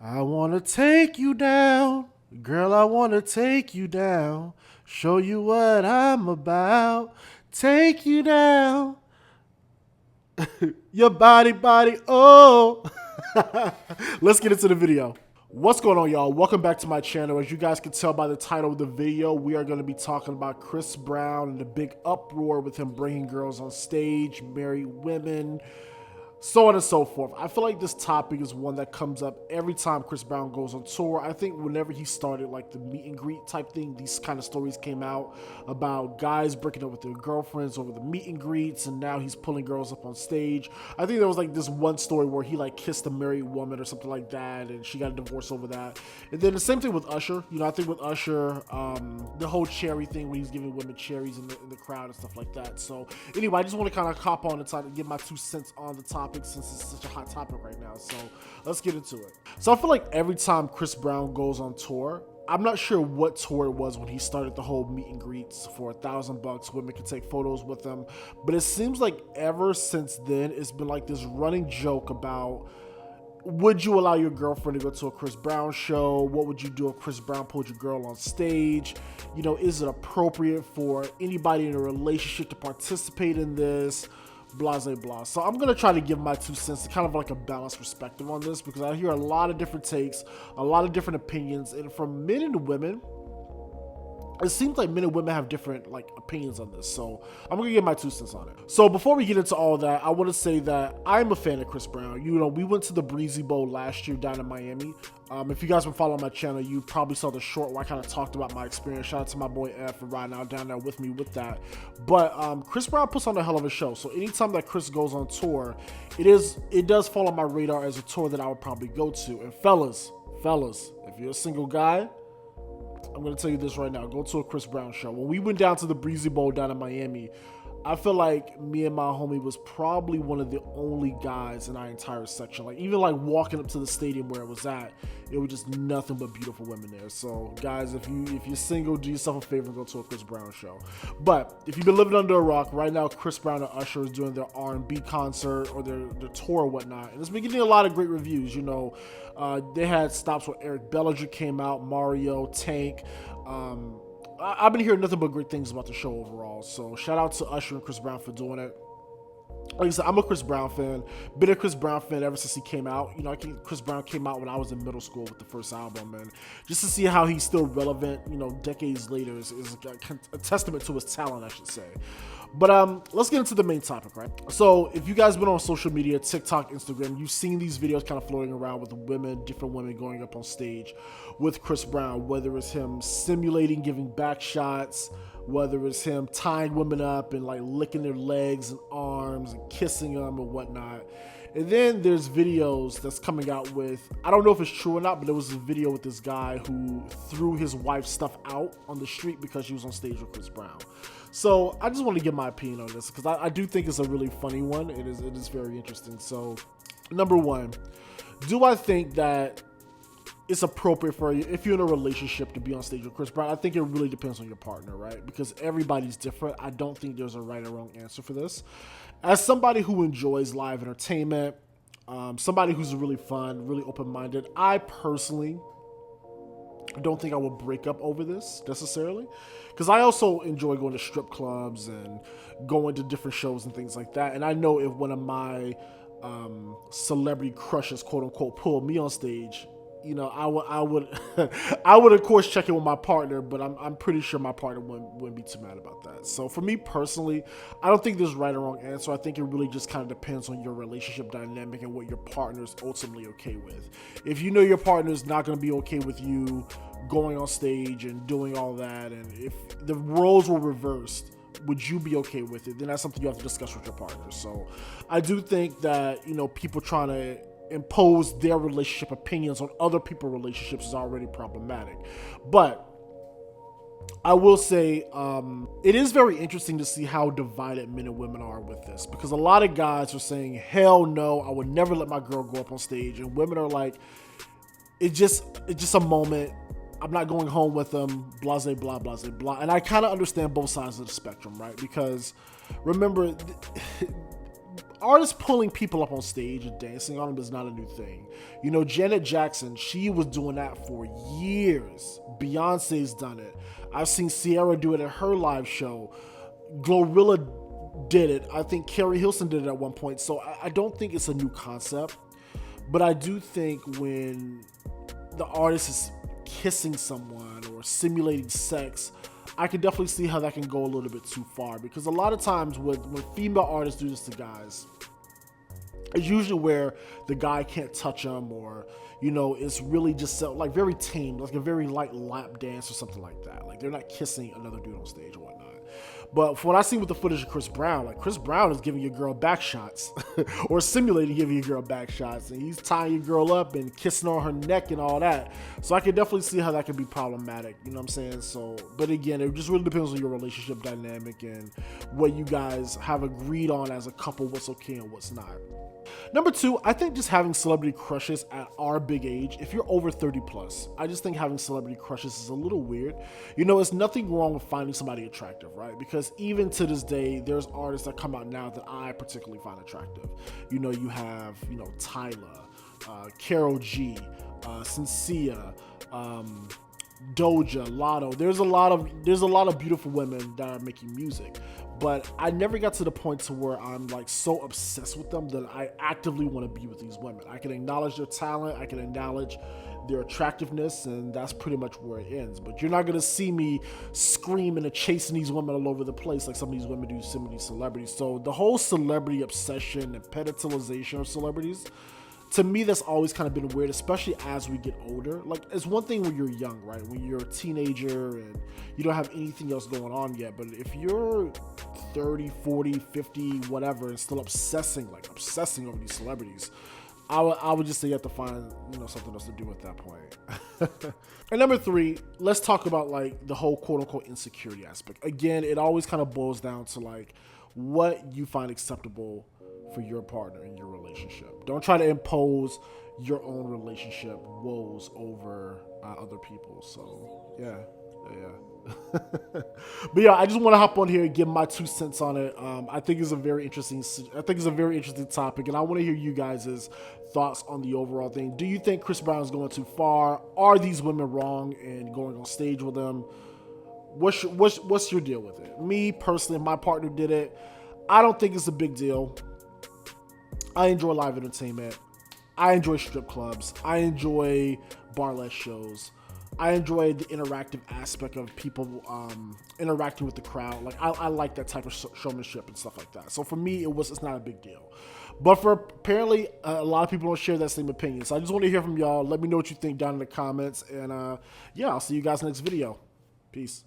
I wanna take you down, girl. I wanna take you down, show you what I'm about. Take you down, your body, oh. Let's get into the video. What's going on, y'all? Welcome back to my channel. As you guys can tell by the title of the video, we are going to be talking about Chris Brown and the big uproar with him bringing girls on stage, married women, so on and so forth. I feel like this topic is one that comes up every time Chris Brown goes on tour. I think whenever he started like the meet and greet type thing, these kind of stories came out about guys breaking up with their girlfriends over the meet and greets, and now he's pulling girls up on stage. I think there was like this one story where he like kissed a married woman or something like that, and she got a divorce over that. And then the same thing with Usher. You know, I think with Usher, the whole cherry thing where he's giving women cherries in the crowd and stuff like that. So anyway, I just want to kind of hop on and try to give my 2 cents on the topic since it's such a hot topic right now. So let's get into it. So I feel like every time Chris Brown goes on tour, I'm not sure what tour it was when he started the whole meet and greets for $1,000. Women can take photos with him, but it seems like ever since then, it's been like this running joke about, would you allow your girlfriend to go to a Chris Brown show? What would you do if Chris Brown pulled your girl on stage? You know, is it appropriate for anybody in a relationship to participate in this? Blah, blah, blah. So I'm going to try to give my 2 cents, kind of like a balanced perspective on this, because I hear a lot of different takes, a lot of different opinions, and from men and women, it seems like men and women have different like opinions on this. So I'm gonna give my 2 cents on it. So before we get into all that, I want to say that I'm a fan of Chris Brown. You know, we went to the Breezy Bowl last year down in Miami. If you guys been following my channel, you probably saw the short where I kind of talked about my experience. Shout out to my boy F for riding out down there with me with that. But Chris Brown puts on a hell of a show. So anytime that Chris goes on tour, it does fall on my radar as a tour that I would probably go to. And fellas, if you're a single guy, I'm going to tell you this right now. Go to a Chris Brown show. When we went down to the Breezy Bowl down in Miami, I feel like me and my homie was probably one of the only guys in our entire section. Like, even like walking up to the stadium where it was at, it was just nothing but beautiful women there. So guys, if you're single, do yourself a favor and go to a Chris Brown show. But if you've been living under a rock, right now Chris Brown and Usher is doing their R&B concert or their tour or whatnot, and it's been getting a lot of great reviews. You know, they had stops where Eric Bellinger came out, Mario, Tank. I've been hearing nothing but great things about the show overall. So shout out to Usher and Chris Brown for doing it. Like I said, I'm a Chris Brown fan. Been a Chris Brown fan ever since he came out. You know, I think Chris Brown came out when I was in middle school with the first album, and just to see how he's still relevant, you know, decades later is a testament to his talent, I should say. But let's get into the main topic, right? So if you guys been on social media, TikTok, Instagram, you've seen these videos kind of floating around with women, different women going up on stage with Chris Brown, whether it's him simulating giving back shots, whether it's him tying women up and like licking their legs and arms and kissing them and whatnot. And then there's videos that's coming out with, I don't know if it's true or not, but there was a video with this guy who threw his wife's stuff out on the street because she was on stage with Chris Brown. So I just want to give my opinion on this because I do think it's a really funny one. It is very interesting. So number one, do I think that it's appropriate for you if you're in a relationship to be on stage with Chris Brown? I think it really depends on your partner, right? Because everybody's different. I don't think there's a right or wrong answer for this. As somebody who enjoys live entertainment, somebody who's really fun, really open-minded, I personally don't think I will break up over this necessarily, because I also enjoy going to strip clubs and going to different shows and things like that. And I know if one of my celebrity crushes, quote unquote, pulled me on stage, you know, I would I would of course check in with my partner, but I'm pretty sure my partner wouldn't be too mad about that. So for me personally, I don't think there's right or wrong answer. I think it really just kind of depends on your relationship dynamic and what your partner's ultimately okay with. If you know your partner's not going to be okay with you going on stage and doing all that, and if the roles were reversed, would you be okay with it? Then that's something you have to discuss with your partner. So I do think that, you know, people trying to impose their relationship opinions on other people's relationships is already problematic. But I will say it is very interesting to see how divided men and women are with this, because a lot of guys are saying, hell no, I would never let my girl go up on stage, and women are like, it's just a moment, I'm not going home with them, blase, blah, blase, blah. And I kind of understand both sides of the spectrum, right? Because remember, artists pulling people up on stage and dancing on them is not a new thing. You know, Janet Jackson, she was doing that for years. Beyonce's done it. I've seen Ciara do it at her live show. Glorilla did it. I think Carrie Hilson did it at one point. So I don't think it's a new concept. But I do think when the artist is kissing someone or simulating sex, I can definitely see how that can go a little bit too far, because a lot of times when female artists do this to guys, it's usually where the guy can't touch them, or, you know, it's really just like very tame, like a very light lap dance or something like that. Like they're not kissing another dude on stage or whatnot. But from what I see with the footage of Chris Brown, like Chris Brown is giving your girl back shots or simulating giving your girl back shots, and he's tying your girl up and kissing on her neck and all that. So I can definitely see how that could be problematic, you know what I'm saying? So, but again, it just really depends on your relationship dynamic and what you guys have agreed on as a couple, what's okay and what's not. Number two, I think just having celebrity crushes at our big age, if you're over 30 plus, I just think having celebrity crushes is a little weird. You know, it's nothing wrong with finding somebody attractive, right? Because even to this day, there's artists that come out now that I particularly find attractive. You know, you have, you know, Tyla, Karol G, Sincia, Doja, Lotto. There's a lot of beautiful women that are making music, but I never got to the point to where I'm like so obsessed with them that I actively want to be with these women. I can acknowledge their talent, I can acknowledge their attractiveness, and that's pretty much where it ends. But you're not gonna see me screaming and chasing these women all over the place like some of these women do, some of these celebrities. So the whole celebrity obsession and pedestalization of celebrities, to me, that's always kind of been weird, especially as we get older. Like, it's one thing when you're young, right? When you're a teenager and you don't have anything else going on yet. But if you're 30, 40, 50, whatever, and still obsessing over these celebrities, I would just say you have to find, you know, something else to do at that point. And number three, let's talk about like the whole quote unquote insecurity aspect. Again, it always kind of boils down to like what you find acceptable for your partner in your relationship. Don't try to impose your own relationship woes over other people. So yeah. But yeah, I just want to hop on here and give my 2 cents on it. I think it's a very interesting topic, and I want to hear you guys' thoughts on the overall thing. Do you think Chris Brown is going too far? Are these women wrong in going on stage with him? What's your deal with it? Me personally, my partner did it. I don't think it's a big deal. I enjoy live entertainment. I enjoy strip clubs. I enjoy burlesque shows. I enjoy the interactive aspect of people interacting with the crowd. Like I like that type of showmanship and stuff like that. So for me, it's not a big deal. But for apparently a lot of people don't share that same opinion. So I just want to hear from y'all. Let me know what you think down in the comments. And yeah, I'll see you guys next video. Peace.